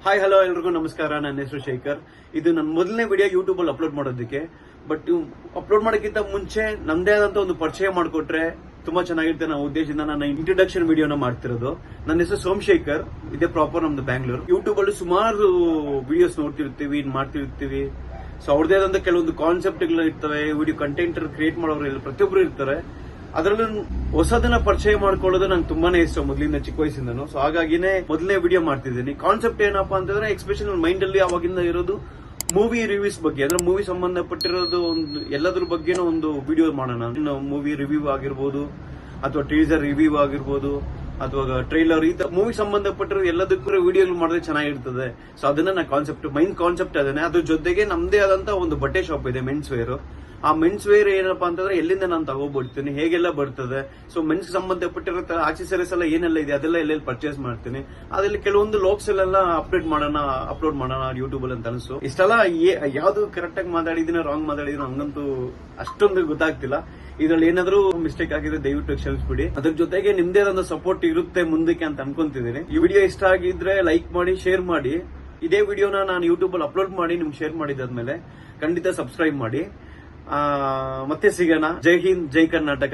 Hi hello ಎಲ್ರಿಗೂ ನಮಸ್ಕಾರ. ನನ್ನ ಹೆಸರು ಶೇಖರ್. ಇದು ನನ್ನ ಮೊದಲನೇ ವಿಡಿಯೋ ಯೂಟ್ಯೂಬ್ ಅಲ್ಲಿ ಅಪ್ಲೋಡ್ ಮಾಡೋದಕ್ಕೆ. ಬಟ್ ಅಪ್ಲೋಡ್ ಮಾಡೋಕ್ಕಿಂತ ಮುಂಚೆ ನಮ್ದೇ ಆದಂತ ಒಂದು ಪರಿಚಯ ಮಾಡಿಕೊಟ್ರೆ ತುಂಬಾ ಚೆನ್ನಾಗಿರುತ್ತೆ ಅನ್ನೋ ಉದ್ದೇಶದಿಂದ ನಾನು ಇಂಟ್ರೊಡಕ್ಷನ್ ವಿಡಿಯೋನ ಮಾಡ್ತಿರೋದು. ನನ್ನ ಹೆಸರು ಸೋಮಶೇಖರ್. ಇದೇ ಪ್ರಾಪರ್ ನಮ್ದು ಬ್ಯಾಂಗ್ಳೂರ್. ಯೂಟ್ಯೂಬ್ ಅಲ್ಲಿ ಸುಮಾರು ವಿಡಿಯೋಸ್ ನೋಡ್ತಿರ್ತೀವಿ, ಮಾಡ್ತಿರ್ತೀವಿ. ಸೊ ಅವ್ರದೇ ಆದಂತ ಕೆಲವೊಂದು ಕಾನ್ಸೆಪ್ಟ್ಗಳು ಇರ್ತವೆ. ವಿಡಿಯೋ ಕಂಟೆಂಟ್ ಕ್ರಿಯೇಟ್ ಮಾಡೋರು ಪ್ರತಿಯೊಬ್ರು ಇರ್ತಾರೆ. ಅದರಲ್ಲೂ ಹೊಸದನ್ನ ಪರಿಚಯ ಮಾಡ್ಕೊಳ್ಳೋದು ನಂಗೆ ತುಂಬಾನೇ ಇಷ್ಟ ಮೊದಲಿಂದ, ಚಿಕ್ಕ ವಯಸ್ಸಿಂದನು. ಸೊ ಹಾಗಾಗಿನೇ ಮೊದಲನೇ ವಿಡಿಯೋ ಮಾಡ್ತಿದ್ದೀನಿ. ಕಾನ್ಸೆಪ್ಟ್ ಏನಪ್ಪಾ ಅಂತಂದ್ರೆ, ಎಕ್ಸ್ಪೆಷಲಿ ನನ್ನ ಮೈಂಡ್ ಅಲ್ಲಿ ಅವಾಗಿಂದ ಇರೋದು ಮೂವಿ ರಿವ್ಯೂಸ್ ಬಗ್ಗೆ, ಅಂದ್ರೆ ಮೂವಿ ಸಂಬಂಧಪಟ್ಟಿರೋದು ಒಂದು ಎಲ್ಲದ್ರ ಬಗ್ಗೆನೂ ಒಂದು ವಿಡಿಯೋ ಮಾಡೋಣ. ಮೂವಿ ರಿವ್ಯೂ ಆಗಿರ್ಬೋದು, ಅಥವಾ ಟೀಸರ್ ರಿವ್ಯೂ ಆಗಿರ್ಬೋದು, ಅಥವಾ ಟ್ರೈಲರ್, ಈ ಮೂವಿ ಸಂಬಂಧಪಟ್ಟಿರೋ ಎಲ್ಲದಕ್ಕೂ ವಿಡಿಯೋಗಳು ಮಾಡಿದ್ರೆ ಚೆನ್ನಾಗಿರ್ತದೆ. ಸೊ ಅದನ್ನ ನಾ ಮೈನ್ ಕಾನ್ಸೆಪ್ಟ್ ಅದನ್ನೇ. ಅದ್ರ ಜೊತೆಗೆ ನಮ್ದೇ ಆದಂತ ಒಂದು ಬಟ್ಟೆ ಶಾಪ್ ಇದೆ, ಮೆನ್ಸ್ ವೇರ್. ಆ ಮೆನ್ಸ್ ವೇರ್ ಏನಪ್ಪಾ ಅಂತಂದ್ರೆ ಎಲ್ಲಿಂದ ನಾನು ತಗೋಬಿಡ್ತೀನಿ, ಹೇಗೆಲ್ಲ ಬರ್ತದೆ, ಸೊ ಮೆನ್ಸ್ ಸಂಬಂಧಪಟ್ಟಿರೋ ಆಕ್ಸೆಸರೀಸ್ ಎಲ್ಲ ಏನೆಲ್ಲ ಇದೆ ಅದೆಲ್ಲ ಎಲ್ಲೆಲ್ಲಿ ಪರ್ಚೇಸ್ ಮಾಡ್ತೀನಿ. ಅದ್ರಲ್ಲಿ ಕೆಲವೊಂದು ಲೋಕ್ಸ್ ಎಲ್ಲ ಅಪ್ಲೋಡ್ ಮಾಡೋಣ ಯೂಟ್ಯೂಬ್ ಅಲ್ಲಿ ಅಂತ ಅನಿಸ್ತು. ಇಷ್ಟೆಲ್ಲ ಯಾವ್ದು ಕರೆಕ್ಟ್ ಆಗಿ ಮಾತಾಡಿದೀನೋ ರಾಂಗ್ ಮಾತಾಡಿದೀನೋ ಹಂಗಂತೂ ಅಷ್ಟೊಂದು ಗೊತ್ತಾಗ್ತಿಲ್ಲ. ಇದ್ರಲ್ಲಿ ಏನಾದ್ರೂ ಮಿಸ್ಟೇಕ್ ಆಗಿದೆ ದಯವಿಟ್ಟು ಕ್ಷಮಿಸ್ಬಿಡಿ. ಅದ್ರ ಜೊತೆಗೆ ನಿಮ್ದೇ ಒಂದು ಸಪೋರ್ಟ್ ಇರುತ್ತೆ ಮುಂದಕ್ಕೆ ಅಂತ ಅನ್ಕೊಂತಿದ್ದೀನಿ. ಈ ವಿಡಿಯೋ ಇಷ್ಟ ಆಗಿದ್ರೆ ಲೈಕ್ ಮಾಡಿ, ಶೇರ್ ಮಾಡಿ. ಇದೇ ವಿಡಿಯೋನ ನಾನು ಯೂಟ್ಯೂಬ್ ಅಲ್ಲಿ ಅಪ್ಲೋಡ್ ಮಾಡಿ ನಿಮ್ಗೆ ಶೇರ್ ಮಾಡಿದಾದ್ಮೇಲೆ ಖಂಡಿತ ಸಬ್ಸ್ಕ್ರೈಬ್ ಮಾಡಿ. ಮತ್ತೆ ಸಿಗೋಣ. ಜೈ ಹಿಂದ್, ಜೈ ಕರ್ನಾಟಕ.